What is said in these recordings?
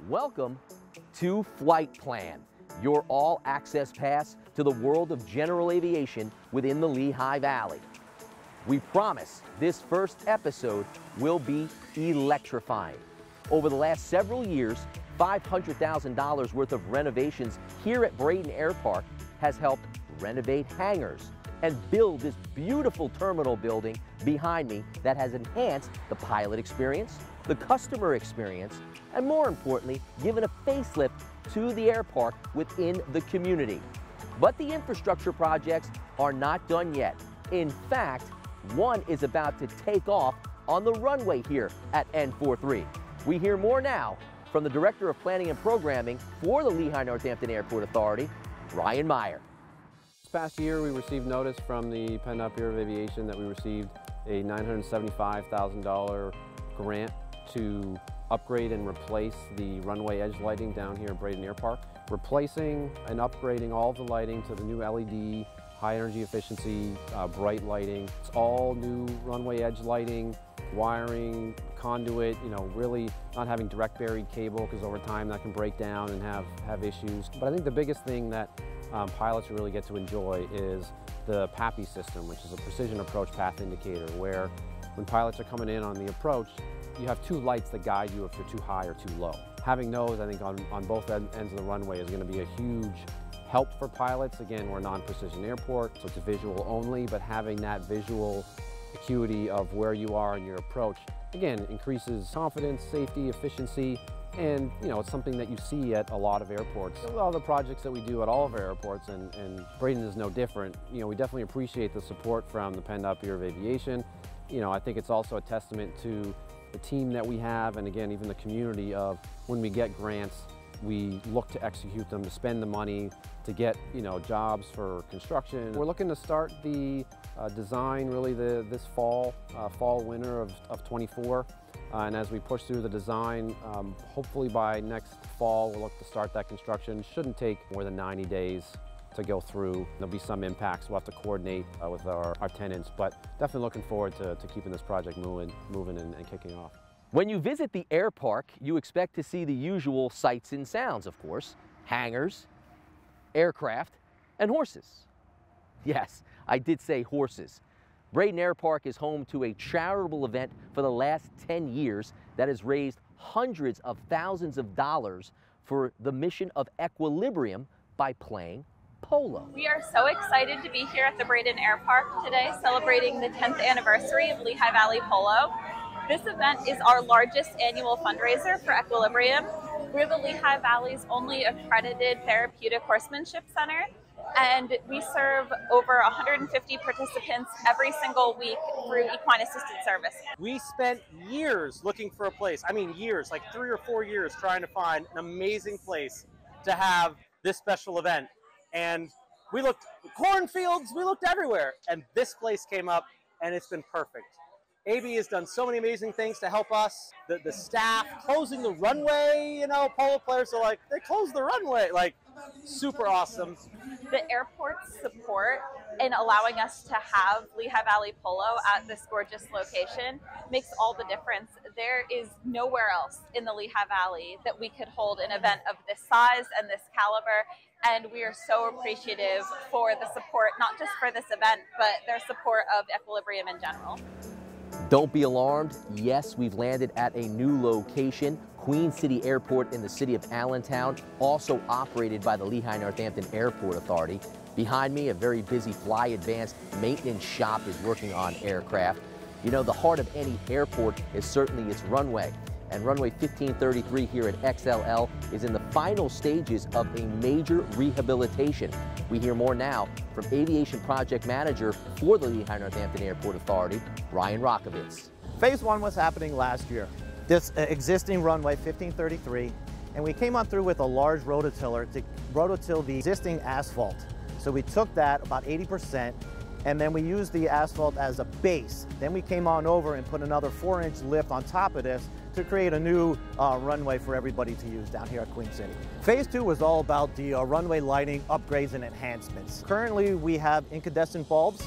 Welcome to Flight Plan, your all-access pass to the world of general aviation within the Lehigh Valley. We promise this first episode will be electrifying. Over the last several years, $500,000 worth of renovations here at Braden Air Park has helped renovate hangars and build this beautiful terminal building behind me that has enhanced the pilot experience, the customer experience, and more importantly, given a facelift to the air park within the community. But the infrastructure projects are not done yet. In fact, one is about to take off on the runway here at N43. We hear more now from the Director of Planning and Programming for the Lehigh Northampton Airport Authority, Ryan Meyer. This past year, we received notice from the PennDOT Bureau of Aviation that we received a $975,000 grant to upgrade and replace the runway edge lighting down here at Braden Air Park. Replacing and upgrading all of the lighting to the new LED, high energy efficiency, bright lighting. It's all new runway edge lighting, wiring, conduit, really not having direct buried cable because over time that can break down and have issues. But I think the biggest thing that pilots really get to enjoy is the PAPI system, which is a precision approach path indicator, where when pilots are coming in on the approach, you have two lights that guide you if you're too high or too low. Having those, I think, on both ends of the runway is going to be a huge help for pilots. Again, we're a non-precision airport, so it's a visual only, but having that visual acuity of where you are in your approach, again, increases confidence, safety, efficiency, and it's something that you see at a lot of airports. A lot of the projects that we do at all of our airports, and Braden is no different, we definitely appreciate the support from the PennDOT Bureau of Aviation. I think it's also a testament to the team that we have, and again, even the community of when we get grants, we look to execute them, to spend the money, to get jobs for construction. We're looking to start the design really this fall, winter of 24. And as we push through the design, hopefully by next fall, we'll look to start that construction. Shouldn't take more than 90 days to go through. There'll be some impacts. We'll have to coordinate with our tenants, but definitely looking forward to keeping this project moving and kicking off. When you visit the air park, you expect to see the usual sights and sounds, of course. Hangars, aircraft, and horses. Yes, I did say horses. Braden Air Park is home to a charitable event for the last 10 years that has raised hundreds of thousands of dollars for the mission of equilibrium by playing polo. We are so excited to be here at the Braden Air Park today, celebrating the 10th anniversary of Lehigh Valley Polo. This event is our largest annual fundraiser for Equilibrium. We're the Lehigh Valley's only accredited therapeutic horsemanship center, and we serve over 150 participants every single week through equine assisted service. We spent years looking for a place, years, like 3 or 4 years trying to find an amazing place to have this special event. And we looked cornfields, we looked everywhere, and this place came up, and it's been perfect. AB has done so many amazing things to help us. The staff, closing the runway, polo players are like, they closed the runway, super awesome. The airport's support in allowing us to have Lehigh Valley Polo at this gorgeous location makes all the difference. There is nowhere else in the Lehigh Valley that we could hold an event of this size and this caliber, and we are so appreciative for the support, not just for this event, but their support of Equilibrium in general. Don't be alarmed. Yes, we've landed at a new location, Queen City Airport in the city of Allentown, also operated by the Lehigh Northampton Airport Authority. Behind me, a very busy Fly Advanced maintenance shop is working on aircraft. The heart of any airport is certainly its runway. And runway 1533 here at XLL is in the final stages of a major rehabilitation. We hear more now from Aviation Project Manager for the Lehigh Northampton Airport Authority, Ryan Rockovitz. Phase 1 was happening last year. This existing runway 1533, and we came on through with a large rototiller to rototill the existing asphalt. So we took that about 80%, and then we used the asphalt as a base. Then we came on over and put another 4-inch lift on top of this to create a new runway for everybody to use down here at Queen City. Phase 2 was all about the runway lighting upgrades and enhancements. Currently we have incandescent bulbs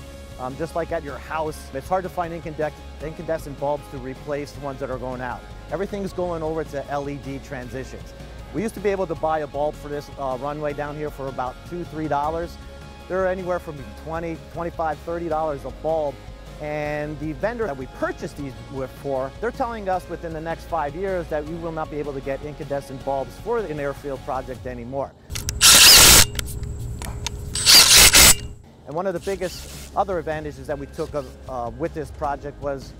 just like at your house, it's hard to find incandescent bulbs to replace the ones that are going out. Everything's going over to LED transitions. We used to be able to buy a bulb for this runway down here for about $2, $3. They're anywhere from $20, $25, $30 a bulb. And the vendor that we purchased these for, they're telling us within the next 5 years that we will not be able to get incandescent bulbs for an airfield project anymore. And one of the biggest other advantages that we took with this project was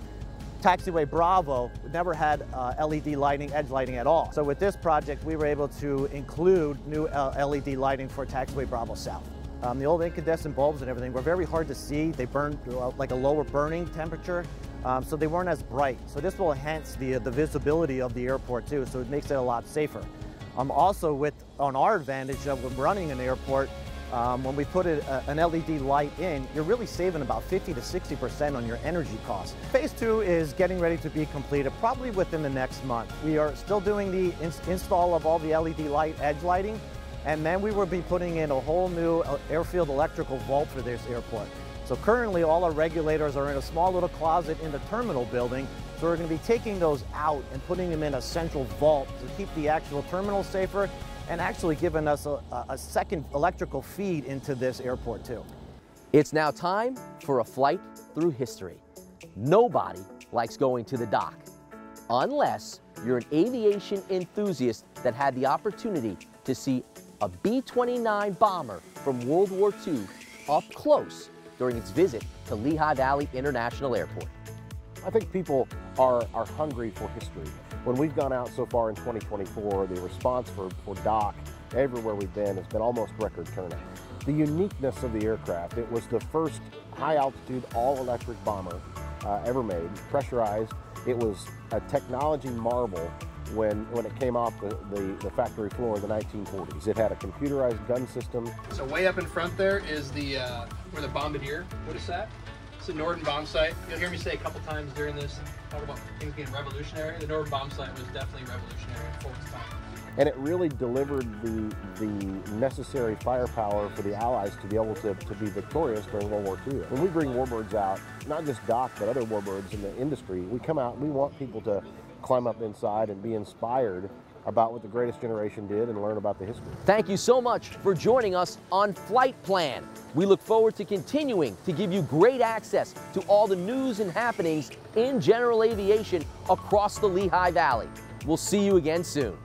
Taxiway Bravo never had LED lighting, edge lighting at all. So with this project, we were able to include new LED lighting for Taxiway Bravo South. The old incandescent bulbs and everything were very hard to see. They burned like a lower burning temperature, so they weren't as bright. So this will enhance the visibility of the airport too, so it makes it a lot safer. Also on our advantage of running an airport, when we put an LED light in, you're really saving about 50 to 60% on your energy costs. Phase 2 is getting ready to be completed probably within the next month. We are still doing the install of all the LED light edge lighting, and then we will be putting in a whole new airfield electrical vault for this airport. So currently all our regulators are in a small little closet in the terminal building, so we're going to be taking those out and putting them in a central vault to keep the actual terminal safer and actually giving us a second electrical feed into this airport too. It's now time for a flight through history. Nobody likes going to the dock, unless you're an aviation enthusiast that had the opportunity to see a B-29 bomber from World War II up close during its visit to Lehigh Valley International Airport. I think people are hungry for history. When we've gone out so far in 2024, the response for dock everywhere we've been has been almost record turnout. The uniqueness of the aircraft, it was the first high-altitude, all-electric bomber ever made, pressurized. It was a technology marvel when it came off the factory floor in the 1940s. It had a computerized gun system. So way up in front there is where the Bombardier would have sat. It's the Norden bomb site. You'll hear me say a couple times during this, talk about things being revolutionary. The Norden bomb site was definitely revolutionary for its time. And it really delivered the necessary firepower for the Allies to be able to be victorious during World War II. When we bring warbirds out, not just Doc, but other warbirds in the industry, we come out, we want people to climb up inside and be inspired about what the greatest generation did and learn about the history. Thank you so much for joining us on Flight Plan. We look forward to continuing to give you great access to all the news and happenings in general aviation across the Lehigh Valley. We'll see you again soon.